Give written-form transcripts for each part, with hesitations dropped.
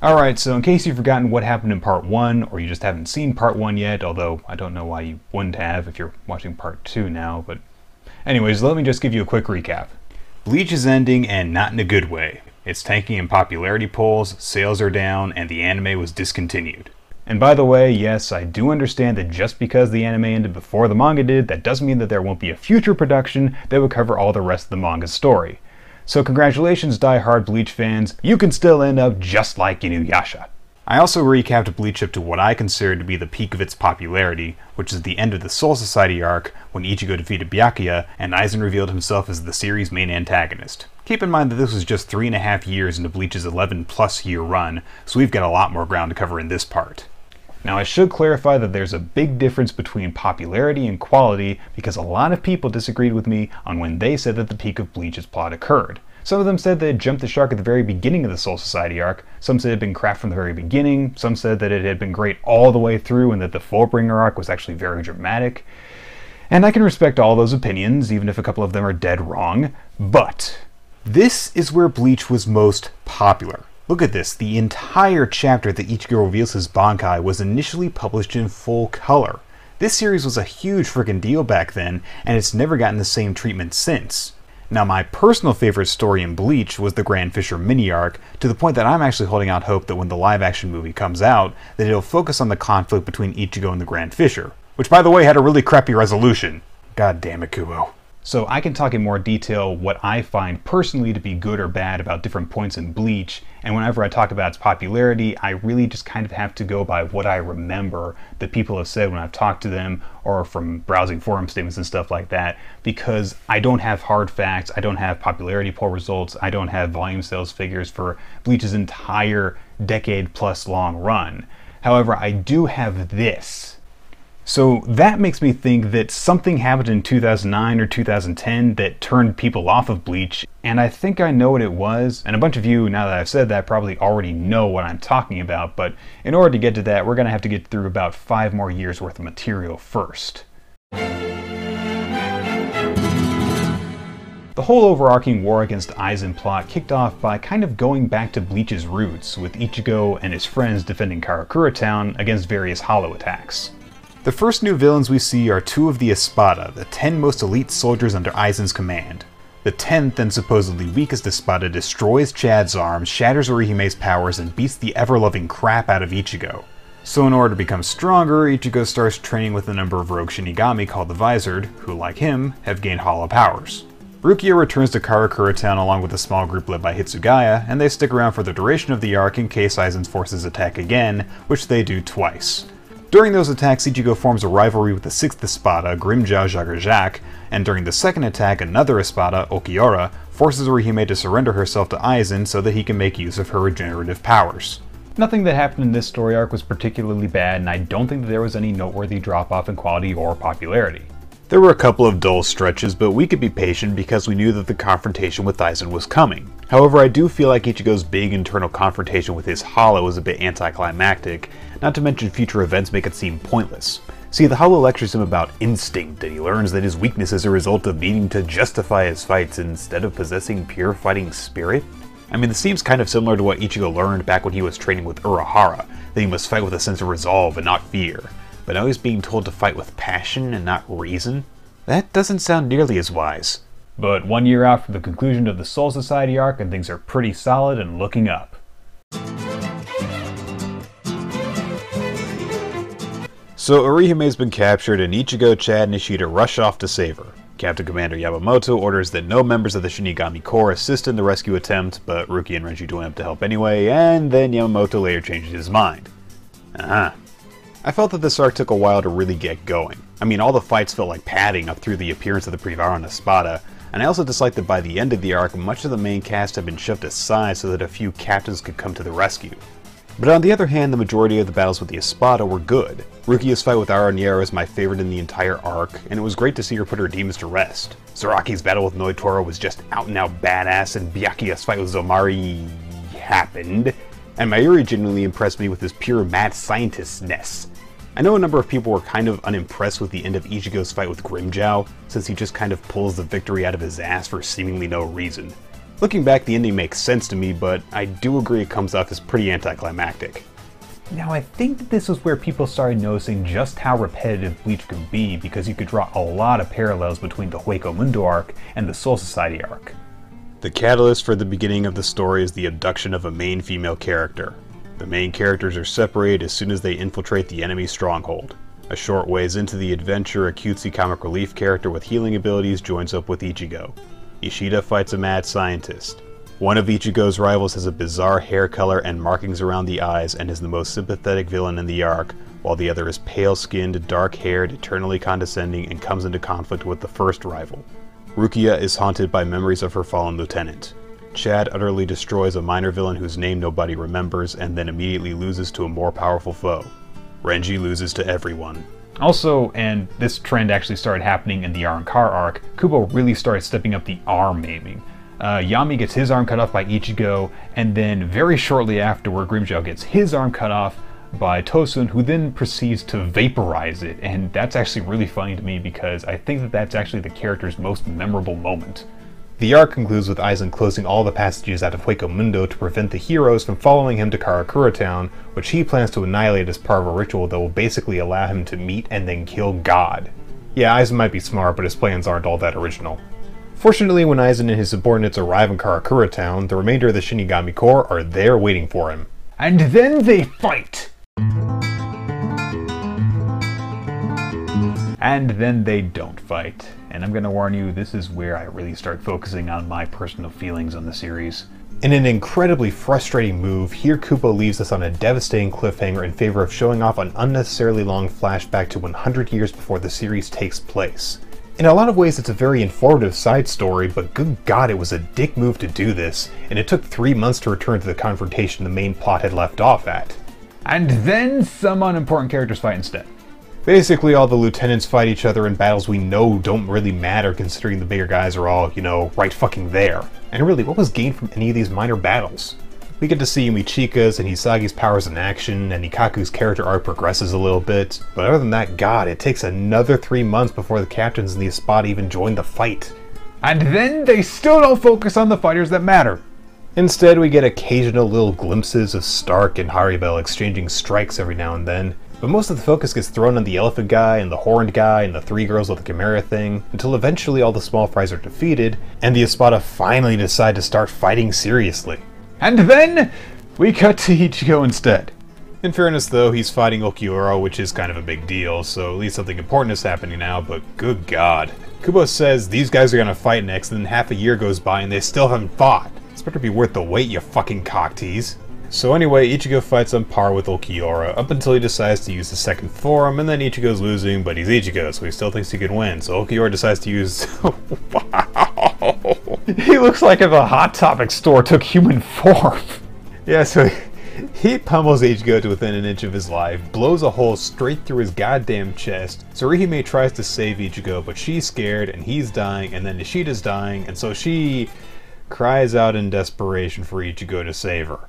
Alright, so in case you've forgotten what happened in part 1, or you just haven't seen part 1 yet, although I don't know why you wouldn't have if you're watching part 2 now, but anyways, let me just give you a quick recap. Bleach is ending, and not in a good way. It's tanking in popularity polls, sales are down, and the anime was discontinued. And by the way, yes, I do understand that just because the anime ended before the manga did, that doesn't mean that there won't be a future production that would cover all the rest of the manga's story. So congratulations, die-hard Bleach fans, you can still end up just like Inuyasha. I also recapped Bleach up to what I consider to be the peak of its popularity, which is the end of the Soul Society arc, when Ichigo defeated Byakuya, and Aizen revealed himself as the series' main antagonist. Keep in mind that this was just 3.5 years into Bleach's 11+ year run, so we've got a lot more ground to cover in this part. Now I should clarify that there's a big difference between popularity and quality, because a lot of people disagreed with me on when they said that the peak of Bleach's plot occurred. Some of them said that it jumped the shark at the very beginning of the Soul Society arc, some said it had been crap from the very beginning, some said that it had been great all the way through and that the Fullbringer arc was actually very dramatic. And I can respect all those opinions, even if a couple of them are dead wrong, but this is where Bleach was most popular. Look at this, the entire chapter that Ichigo reveals his Bankai was initially published in full color. This series was a huge freaking deal back then, and it's never gotten the same treatment since. Now my personal favorite story in Bleach was the Grand Fisher mini-arc, to the point that I'm actually holding out hope that when the live-action movie comes out, that it'll focus on the conflict between Ichigo and the Grand Fisher. Which, by the way, had a really crappy resolution. God damn it, Kubo. So I can talk in more detail what I find personally to be good or bad about different points in Bleach, and whenever I talk about its popularity, I really just kind of have to go by what I remember that people have said when I've talked to them, or from browsing forum statements and stuff like that, because I don't have hard facts, I don't have popularity poll results, I don't have volume sales figures for Bleach's entire decade-plus long run. However, I do have this. So that makes me think that something happened in 2009 or 2010 that turned people off of Bleach, and I think I know what it was, and a bunch of you, now that I've said that, probably already know what I'm talking about, but in order to get to that, we're going to have to get through about 5 more years worth of material first. The whole overarching war against Aizen plot kicked off by kind of going back to Bleach's roots, with Ichigo and his friends defending Karakura Town against various hollow attacks. The first new villains we see are 2 of the Espada, the 10 most elite soldiers under Aizen's command. The 10th and supposedly weakest Espada destroys Chad's arms, shatters Orihime's powers, and beats the ever-loving crap out of Ichigo. So in order to become stronger, Ichigo starts training with a number of rogue Shinigami called the Visored, who, like him, have gained hollow powers. Rukia returns to Karakura Town along with a small group led by Hitsugaya, and they stick around for the duration of the arc in case Aizen's forces attack again, which they do twice. During those attacks, Ichigo forms a rivalry with the 6th Espada, Grimmjow Jagerjak, and during the second attack, another Espada, Okiura, forces Orihime to surrender herself to Aizen so that he can make use of her regenerative powers. Nothing that happened in this story arc was particularly bad, and I don't think that there was any noteworthy drop-off in quality or popularity. There were a couple of dull stretches, but we could be patient because we knew that the confrontation with Aizen was coming. However, I do feel like Ichigo's big internal confrontation with his Hollow was a bit anticlimactic, not to mention future events make it seem pointless. See, the Hollow lectures him about instinct, and he learns that his weakness is a result of needing to justify his fights instead of possessing pure fighting spirit. I mean, this seems kind of similar to what Ichigo learned back when he was training with Urahara, that he must fight with a sense of resolve and not fear. But now he's being told to fight with passion and not reason? That doesn't sound nearly as wise. But 1 year out from the conclusion of the Soul Society arc, and things are pretty solid and looking up. So Orihime's been captured, and Ichigo, Chad, and Ishida rush off to save her. Captain Commander Yamamoto orders that no members of the Shinigami Corps assist in the rescue attempt, but Ruki and Renji join up to help anyway, and then Yamamoto later changes his mind. I felt that this arc took a while to really get going. I mean, all the fights felt like padding up through the appearance of the Privaron Espada, and I also disliked that by the end of the arc, much of the main cast had been shoved aside so that a few captains could come to the rescue. But on the other hand, the majority of the battles with the Espada were good. Rukia's fight with Aroniero is my favorite in the entire arc, and it was great to see her put her demons to rest. Zaraki's battle with Noitoro was just out-and-out badass, and Byakuya's fight with Zomari happened, and Mayuri genuinely impressed me with his pure mad scientist-ness. I know a number of people were kind of unimpressed with the end of Ichigo's fight with Grimmjow, since he just kind of pulls the victory out of his ass for seemingly no reason. Looking back, the ending makes sense to me, but I do agree it comes off as pretty anticlimactic. Now I think that this was where people started noticing just how repetitive Bleach could be, because you could draw a lot of parallels between the Hueco Mundo arc and the Soul Society arc. The catalyst for the beginning of the story is the abduction of a main female character. The main characters are separated as soon as they infiltrate the enemy's stronghold. A short ways into the adventure, a cutesy comic relief character with healing abilities joins up with Ichigo. Ishida fights a mad scientist. One of Ichigo's rivals has a bizarre hair color and markings around the eyes and is the most sympathetic villain in the arc, while the other is pale-skinned, dark-haired, eternally condescending, and comes into conflict with the first rival. Rukia is haunted by memories of her fallen lieutenant. Chad utterly destroys a minor villain whose name nobody remembers and then immediately loses to a more powerful foe. Renji loses to everyone. Also, and this trend actually started happening in the Arrancar arc, Kubo really started stepping up the arm maiming. Yami gets his arm cut off by Ichigo, and then very shortly afterward, Grimmjow gets his arm cut off by Tosun, who then proceeds to vaporize it, and that's actually really funny to me because I think that that's actually the character's most memorable moment. The arc concludes with Aizen closing all the passages out of Hueco Mundo to prevent the heroes from following him to Karakura Town, which he plans to annihilate as part of a ritual that will basically allow him to meet and then kill God. Yeah, Aizen might be smart, but his plans aren't all that original. Fortunately, when Aizen and his subordinates arrive in Karakura Town, the remainder of the Shinigami Corps are there waiting for him. And then they fight! And then they don't fight. And I'm gonna warn you, this is where I really start focusing on my personal feelings on the series. In an incredibly frustrating move, here Kubo leaves us on a devastating cliffhanger in favor of showing off an unnecessarily long flashback to 100 years before the series takes place. In a lot of ways it's a very informative side story, but good god it was a dick move to do this, and it took 3 months to return to the confrontation the main plot had left off at. And then some unimportant characters fight instead. Basically all the lieutenants fight each other in battles we know don't really matter considering the bigger guys are all, right fucking there. And really, what was gained from any of these minor battles? We get to see Michika's and Hisagi's powers in action, and Ikaku's character arc progresses a little bit, but other than that, god, it takes another 3 months before the captains and the Espada even join the fight. And then they still don't focus on the fighters that matter. Instead, we get occasional little glimpses of Stark and Haribel exchanging strikes every now and then, but most of the focus gets thrown on the elephant guy and the horned guy and the 3 girls with the Chimera thing, until eventually all the small fries are defeated, and the Espada finally decide to start fighting seriously. And then, we cut to Ichigo instead. In fairness though, he's fighting Ulquiorra, which is kind of a big deal, so at least something important is happening now, but good god. Kubo says these guys are gonna fight next, and then half a year goes by and they still haven't fought. This better be worth the wait, you fucking cock tease. So anyway, Ichigo fights on par with Ulquiorra, up until he decides to use the second form, and then Ichigo's losing, but he's Ichigo, so he still thinks he can win, so Ulquiorra decides to use... Wow! He looks like if a Hot Topic store took human form. Yeah, so he pummels Ichigo to within an inch of his life, blows a hole straight through his goddamn chest. Tsurihime tries to save Ichigo, but she's scared, and he's dying, and then Nishida's dying, and so she cries out in desperation for Ichigo to save her.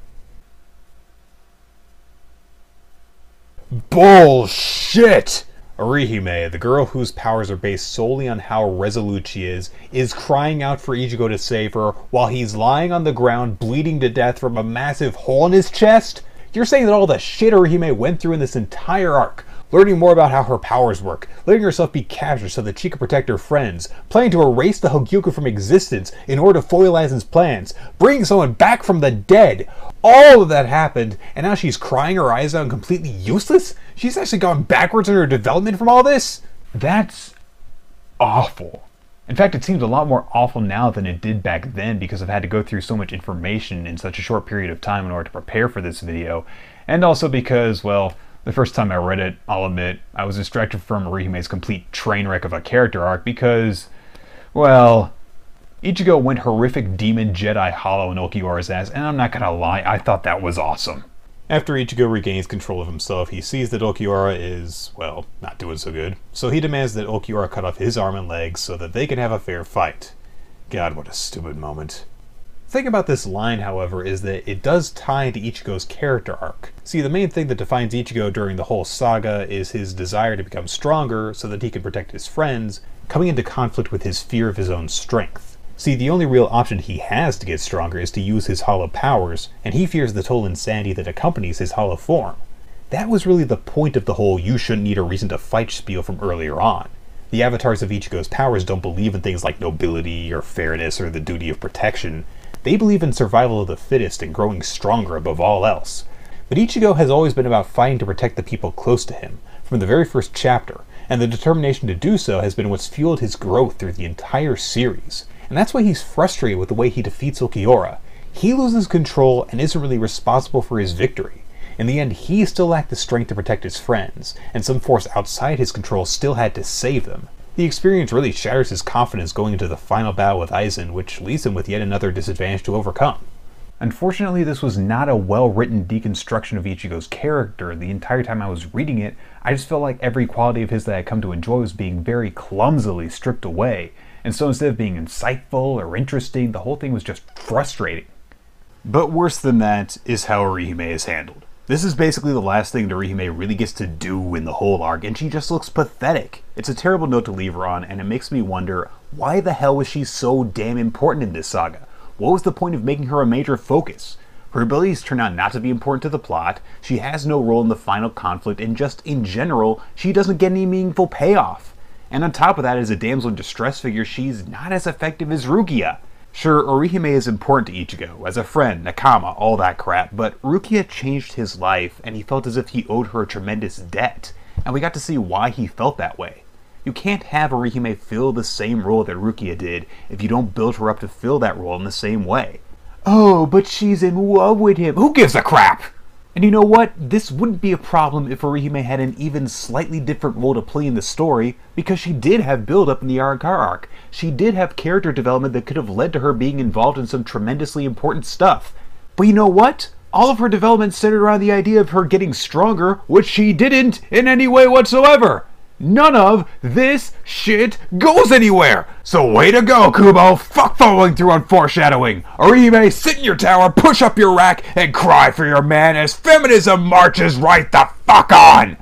Bullshit! Orihime, the girl whose powers are based solely on how resolute she is crying out for Ichigo to save her while he's lying on the ground bleeding to death from a massive hole in his chest? You're saying that all the shit Orihime went through in this entire arc, learning more about how her powers work, letting herself be captured so that she could protect her friends, planning to erase the Hogyuku from existence in order to foil Aizen's plans, bringing someone back from the dead. All of that happened, and now she's crying her eyes out and completely useless? She's actually gone backwards in her development from all this? That's awful. In fact, it seems a lot more awful now than it did back then because I've had to go through so much information in such a short period of time in order to prepare for this video, and also because, well, the first time I read it, I'll admit, I was distracted from Orihime's complete train wreck of a character arc because, well, Ichigo went horrific demon Jedi hollow in Ulquiorra's ass, and I'm not gonna lie, I thought that was awesome. After Ichigo regains control of himself, he sees that Ulquiorra is, well, not doing so good, so he demands that Ulquiorra cut off his arm and legs so that they can have a fair fight. God, what a stupid moment. The thing about this line, however, is that it does tie into Ichigo's character arc. See, the main thing that defines Ichigo during the whole saga is his desire to become stronger so that he can protect his friends, coming into conflict with his fear of his own strength. See, the only real option he has to get stronger is to use his hollow powers, and he fears the total insanity that accompanies his hollow form. That was really the point of the whole "you shouldn't need a reason to fight" spiel from earlier on. The avatars of Ichigo's powers don't believe in things like nobility or fairness or the duty of protection. They believe in survival of the fittest and growing stronger above all else. But Ichigo has always been about fighting to protect the people close to him, from the very first chapter, and the determination to do so has been what's fueled his growth through the entire series. And that's why he's frustrated with the way he defeats Ulquiorra. He loses control and isn't really responsible for his victory. In the end, he still lacked the strength to protect his friends, and some force outside his control still had to save them. The experience really shatters his confidence going into the final battle with Aizen, which leaves him with yet another disadvantage to overcome. Unfortunately, this was not a well-written deconstruction of Ichigo's character. The entire time I was reading it, I just felt like every quality of his that I come to enjoy was being very clumsily stripped away. And so instead of being insightful or interesting, the whole thing was just frustrating. But worse than that is how Orihime is handled. This is basically the last thing Orihime really gets to do in the whole arc, and she just looks pathetic. It's a terrible note to leave her on, and it makes me wonder, why the hell was she so damn important in this saga? What was the point of making her a major focus? Her abilities turn out not to be important to the plot, she has no role in the final conflict, and just in general, she doesn't get any meaningful payoff. And on top of that, as a damsel in distress figure, she's not as effective as Rukia. Sure, Orihime is important to Ichigo, as a friend, Nakama, all that crap, but Rukia changed his life, and he felt as if he owed her a tremendous debt, and we got to see why he felt that way. You can't have Orihime fill the same role that Rukia did if you don't build her up to fill that role in the same way. Oh, but she's in love with him. Who gives a crap? And you know what? This wouldn't be a problem if Orihime had an even slightly different role to play in the story, because she did have build-up in the Arrancar arc. She did have character development that could have led to her being involved in some tremendously important stuff. But you know what? All of her development centered around the idea of her getting stronger, which she didn't in any way whatsoever. None of this shit goes anywhere! So way to go, Kubo! Fuck following through on foreshadowing! Orihime, sit in your tower, push up your rack, and cry for your man as feminism marches right the fuck on!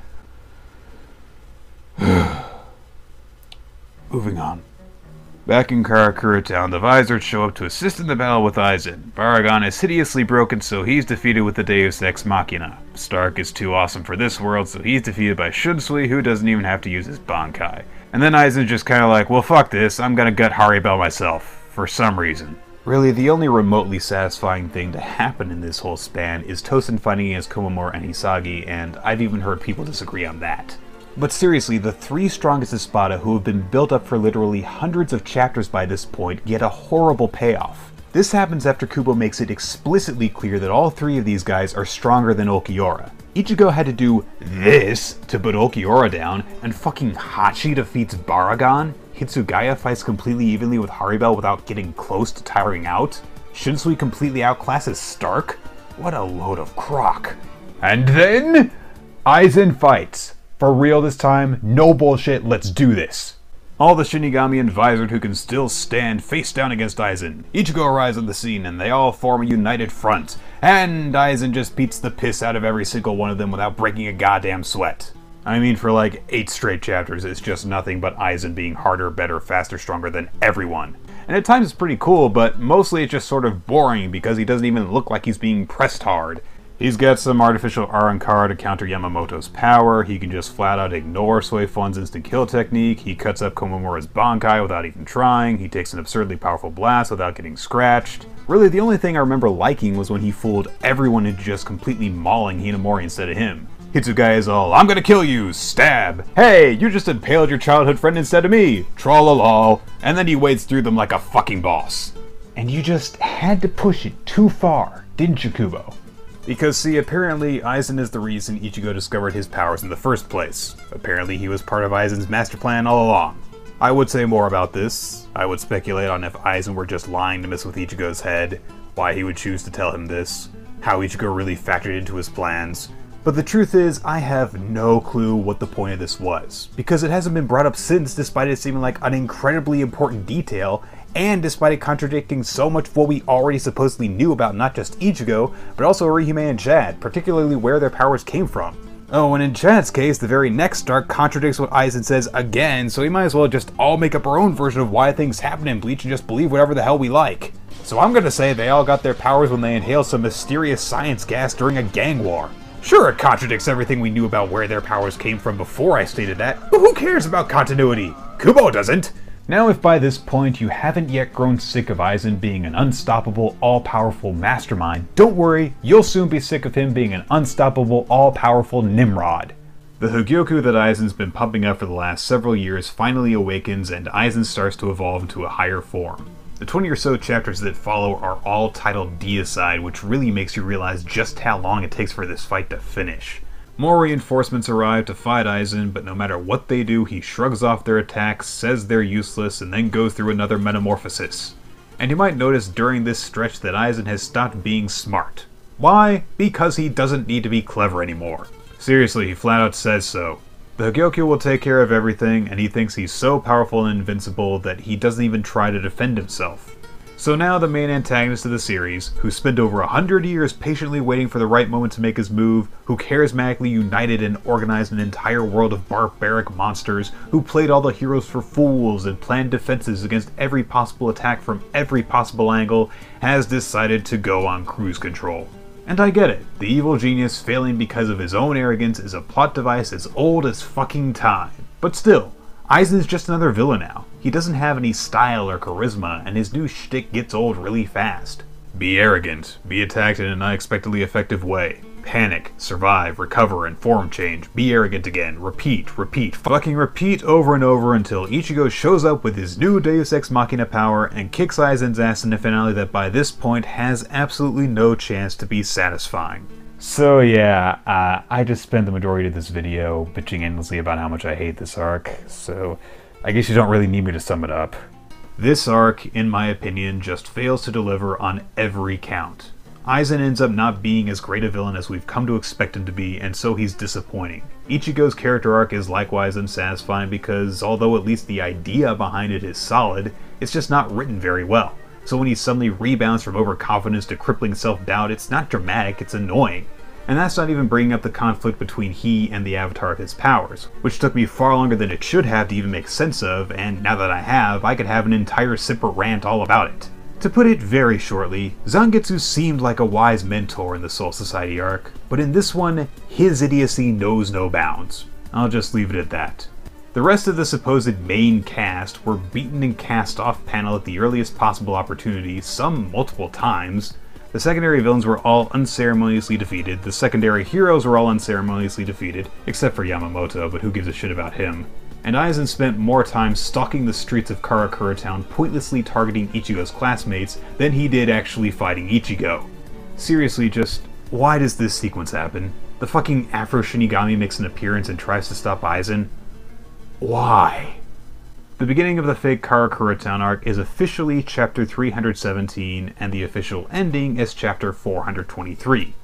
Moving on. Back in Karakura Town, the Visors show up to assist in the battle with Aizen. Baragon is hideously broken, so he's defeated with the Deus Ex Machina. Stark is too awesome for this world, so he's defeated by Shunsui, who doesn't even have to use his Bankai. And then Aizen's just kinda like, well fuck this, I'm gonna gut Haribel myself. For some reason. Really, the only remotely satisfying thing to happen in this whole span is Tosen fighting against Komamura and Hisagi, and I've even heard people disagree on that. But seriously, the three strongest Espada who have been built up for literally hundreds of chapters by this point get a horrible payoff. This happens after Kubo makes it explicitly clear that all three of these guys are stronger than Ulquiorra. Ichigo had to do this to put Ulquiorra down, and fucking Hachi defeats Baragon? Hitsugaya fights completely evenly with Haribel without getting close to tiring out? Shunsui completely outclasses Stark? What a load of crock. And then Aizen fights. For real this time, no bullshit, let's do this. All the Shinigami and Visored who can still stand face down against Aizen. Ichigo arrives on the scene and they all form a united front. And Aizen just beats the piss out of every single one of them without breaking a goddamn sweat. I mean, for like 8 straight chapters, it's just nothing but Aizen being harder, better, faster, stronger than everyone. And at times it's pretty cool, but mostly it's just sort of boring because he doesn't even look like he's being pressed hard. He's got some artificial Arrancar to counter Yamamoto's power, he can just flat out ignore Suifon's instant kill technique, he cuts up Komamura's Bankai without even trying, he takes an absurdly powerful blast without getting scratched. Really, the only thing I remember liking was when he fooled everyone into just completely mauling Hinamori instead of him. Hitsugaya is all, I'm gonna kill you, stab, hey, you just impaled your childhood friend instead of me, tra-la-la, and then he wades through them like a fucking boss. And you just had to push it too far, didn't you, Kubo? Because see, apparently Aizen is the reason Ichigo discovered his powers in the first place. Apparently he was part of Aizen's master plan all along. I would say more about this. I would speculate on if Aizen were just lying to mess with Ichigo's head, why he would choose to tell him this, how Ichigo really factored into his plans. But the truth is, I have no clue what the point of this was, because it hasn't been brought up since, despite it seeming like an incredibly important detail, and despite it contradicting so much of what we already supposedly knew about not just Ichigo, but also Orihime and Chad, particularly where their powers came from. Oh, and in Chad's case, the very next arc contradicts what Aizen says again, so we might as well just all make up our own version of why things happen in Bleach and just believe whatever the hell we like. So I'm gonna say they all got their powers when they inhaled some mysterious science gas during a gang war. Sure, it contradicts everything we knew about where their powers came from before I stated that, but who cares about continuity? Kubo doesn't! Now if by this point you haven't yet grown sick of Aizen being an unstoppable, all-powerful mastermind, don't worry, you'll soon be sick of him being an unstoppable, all-powerful Nimrod. The Hogyoku that Aizen's been pumping up for the last several years finally awakens and Aizen starts to evolve into a higher form. The 20 or so chapters that follow are all titled Deicide, which really makes you realize just how long it takes for this fight to finish. More reinforcements arrive to fight Aizen, but no matter what they do, he shrugs off their attacks, says they're useless, and then goes through another metamorphosis. And you might notice during this stretch that Aizen has stopped being smart. Why? Because he doesn't need to be clever anymore. Seriously, he flat out says so. The Hogyoku will take care of everything, and he thinks he's so powerful and invincible that he doesn't even try to defend himself. So now the main antagonist of the series, who spent over 100 years patiently waiting for the right moment to make his move, who charismatically united and organized an entire world of barbaric monsters, who played all the heroes for fools and planned defenses against every possible attack from every possible angle, has decided to go on cruise control. And I get it, the evil genius failing because of his own arrogance is a plot device as old as fucking time. But still, Aizen is just another villain now. He doesn't have any style or charisma, and his new shtick gets old really fast. Be arrogant, be attacked in an unexpectedly effective way. Panic, survive, recover, and form change. Be arrogant again. Repeat, fucking repeat over and over until Ichigo shows up with his new Deus Ex Machina power and kicks Aizen's ass in a finale that by this point has absolutely no chance to be satisfying. So yeah, I just spent the majority of this video bitching endlessly about how much I hate this arc, so I guess you don't really need me to sum it up. This arc, in my opinion, just fails to deliver on every count. Aizen ends up not being as great a villain as we've come to expect him to be, and so he's disappointing. Ichigo's character arc is likewise unsatisfying because, although at least the idea behind it is solid, it's just not written very well. So when he suddenly rebounds from overconfidence to crippling self-doubt, it's not dramatic, it's annoying. And that's not even bringing up the conflict between he and the avatar of his powers, which took me far longer than it should have to even make sense of, and now that I have, I could have an entire separate rant all about it. To put it very shortly, Zangetsu seemed like a wise mentor in the Soul Society arc, but in this one, his idiocy knows no bounds. I'll just leave it at that. The rest of the supposed main cast were beaten and cast off panel at the earliest possible opportunity, some multiple times. The secondary villains were all unceremoniously defeated, the secondary heroes were all unceremoniously defeated, except for Yamamoto, but who gives a shit about him. And Aizen spent more time stalking the streets of Karakura Town, pointlessly targeting Ichigo's classmates, than he did actually fighting Ichigo. Seriously, just why does this sequence happen? The fucking Afro Shinigami makes an appearance and tries to stop Aizen. Why? The beginning of the fake Karakura Town arc is officially chapter 317, and the official ending is chapter 423.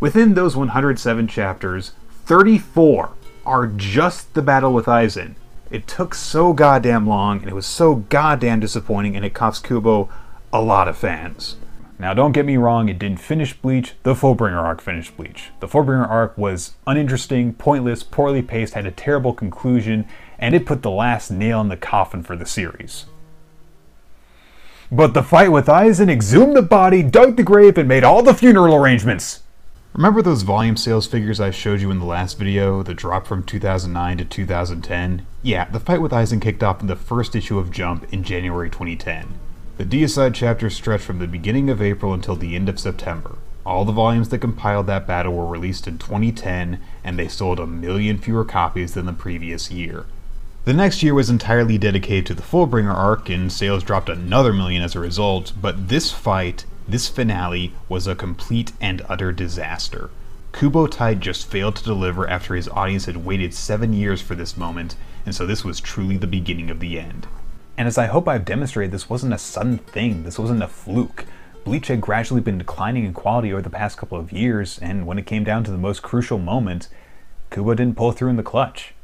Within those 107 chapters, 34 are just the battle with Aizen. It took so goddamn long, and it was so goddamn disappointing, and it cost Kubo a lot of fans. Now don't get me wrong, it didn't finish Bleach, the Fullbringer arc finished Bleach. The Fullbringer arc was uninteresting, pointless, poorly paced, had a terrible conclusion, and it put the last nail in the coffin for the series. But the fight with Aizen exhumed the body, dug the grave, and made all the funeral arrangements! Remember those volume sales figures I showed you in the last video, the drop from 2009 to 2010? Yeah, the fight with Aizen kicked off in the first issue of Jump in January 2010. The Deicide chapters stretched from the beginning of April until the end of September. All the volumes that compiled that battle were released in 2010, and they sold 1 million fewer copies than the previous year. The next year was entirely dedicated to the Fullbringer arc, and sales dropped another 1 million as a result, but this fight, this finale, was a complete and utter disaster. Kubo Tide just failed to deliver after his audience had waited 7 years for this moment, and so this was truly the beginning of the end. And as I hope I've demonstrated, this wasn't a sudden thing, this wasn't a fluke. Bleach had gradually been declining in quality over the past couple of years, and when it came down to the most crucial moment, Kubo didn't pull through in the clutch.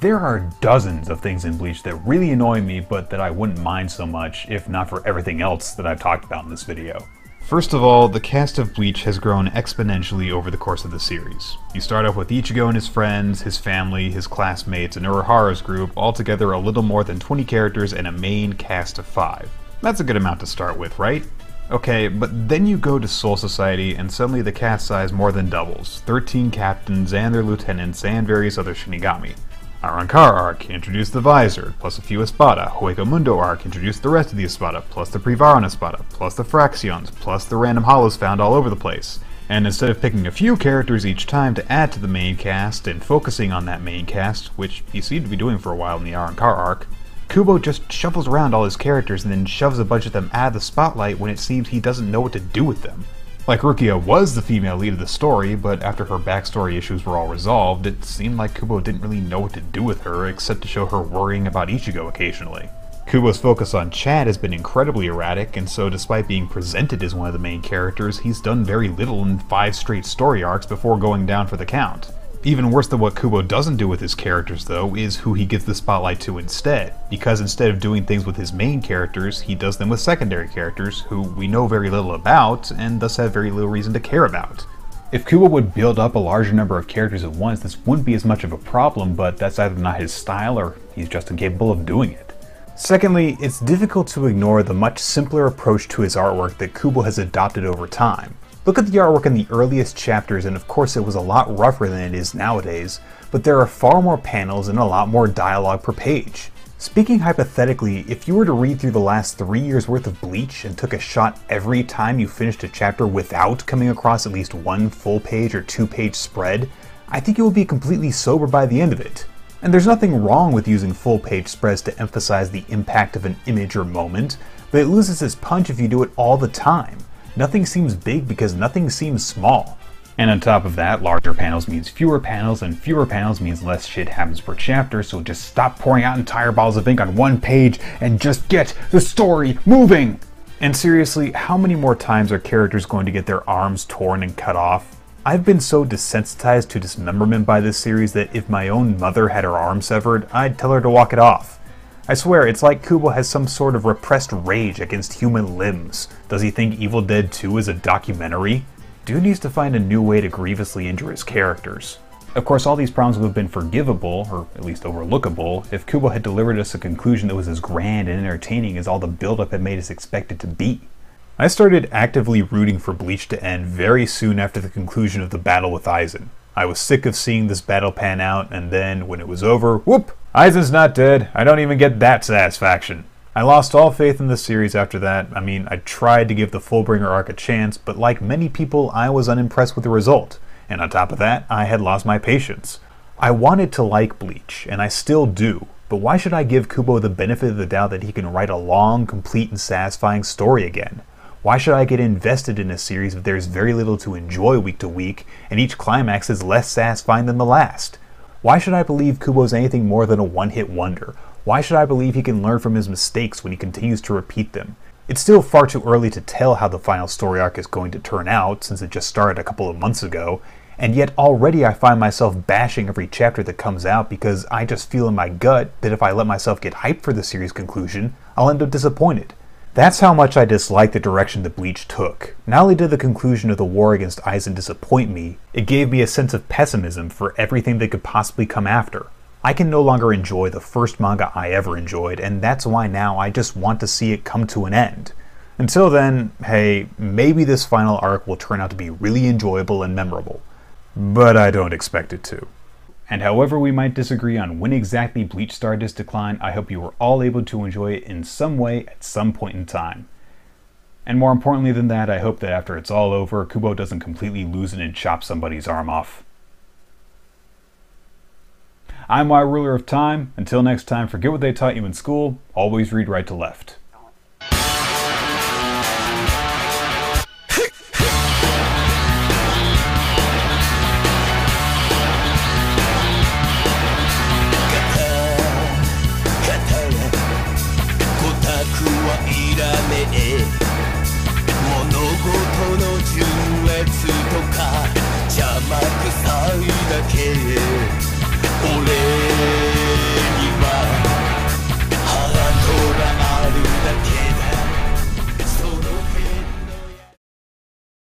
There are dozens of things in Bleach that really annoy me, but that I wouldn't mind so much if not for everything else that I've talked about in this video. First of all, the cast of Bleach has grown exponentially over the course of the series. You start off with Ichigo and his friends, his family, his classmates, and Urahara's group, altogether a little more than 20 characters and a main cast of 5. That's a good amount to start with, right? Okay, but then you go to Soul Society and suddenly the cast size more than doubles. 13 captains and their lieutenants and various other Shinigami. Arrancar arc introduced the Visor, plus a few Espada. Hueco Mundo arc introduced the rest of the Espada, plus the Privaron Espada, plus the Fractions, plus the random hollows found all over the place. And instead of picking a few characters each time to add to the main cast and focusing on that main cast, which he seemed to be doing for a while in the Arrancar arc, Kubo just shuffles around all his characters and then shoves a bunch of them out of the spotlight when it seems he doesn't know what to do with them. Like, Rukia was the female lead of the story, but after her backstory issues were all resolved, it seemed like Kubo didn't really know what to do with her except to show her worrying about Ichigo occasionally. Kubo's focus on Chad has been incredibly erratic, and so despite being presented as one of the main characters, he's done very little in 5 straight story arcs before going down for the count. Even worse than what Kubo doesn't do with his characters, though, is who he gives the spotlight to instead, because instead of doing things with his main characters, he does them with secondary characters, who we know very little about, and thus have very little reason to care about. If Kubo would build up a larger number of characters at once, this wouldn't be as much of a problem, but that's either not his style, or he's just incapable of doing it. Secondly, it's difficult to ignore the much simpler approach to his artwork that Kubo has adopted over time. Look at the artwork in the earliest chapters, and of course it was a lot rougher than it is nowadays, but there are far more panels and a lot more dialogue per page. Speaking hypothetically, if you were to read through the last 3 years worth of Bleach and took a shot every time you finished a chapter without coming across at least one full page or 2-page spread, I think you will be completely sober by the end of it. And there's nothing wrong with using full-page spreads to emphasize the impact of an image or moment, but it loses its punch if you do it all the time. Nothing seems big because nothing seems small. And on top of that, larger panels means fewer panels, and fewer panels means less shit happens per chapter, so just stop pouring out entire bottles of ink on one page and just get the story moving! And seriously, how many more times are characters going to get their arms torn and cut off? I've been so desensitized to dismemberment by this series that if my own mother had her arm severed, I'd tell her to walk it off. I swear, it's like Kubo has some sort of repressed rage against human limbs. Does he think Evil Dead 2 is a documentary? Dude needs to find a new way to grievously injure his characters. Of course, all these problems would have been forgivable, or at least overlookable, if Kubo had delivered us a conclusion that was as grand and entertaining as all the build-up had made us expect it to be. I started actively rooting for Bleach to end very soon after the conclusion of the battle with Aizen. I was sick of seeing this battle pan out, and then, when it was over, whoop! Aizen's not dead. I don't even get that satisfaction. I lost all faith in the series after that. I mean, I tried to give the Fullbringer arc a chance, but like many people, I was unimpressed with the result. And on top of that, I had lost my patience. I wanted to like Bleach, and I still do, but why should I give Kubo the benefit of the doubt that he can write a long, complete, and satisfying story again? Why should I get invested in a series if there's very little to enjoy week to week, and each climax is less satisfying than the last? Why should I believe Kubo's anything more than a one-hit wonder? Why should I believe he can learn from his mistakes when he continues to repeat them? It's still far too early to tell how the final story arc is going to turn out, since it just started a couple of months ago, and yet already I find myself bashing every chapter that comes out because I just feel in my gut that if I let myself get hyped for the series conclusion, I'll end up disappointed. That's how much I dislike the direction that Bleach took. Not only did the conclusion of the war against Aizen disappoint me, it gave me a sense of pessimism for everything that could possibly come after. I can no longer enjoy the first manga I ever enjoyed, and that's why now I just want to see it come to an end. Until then, hey, maybe this final arc will turn out to be really enjoyable and memorable. But I don't expect it to. And however we might disagree on when exactly Bleach started its decline, I hope you were all able to enjoy it in some way at some point in time. And more importantly than that, I hope that after it's all over, Kubo doesn't completely lose it and chop somebody's arm off. I'm Y Ruler of Time. Until next time, forget what they taught you in school, always read right to left.俺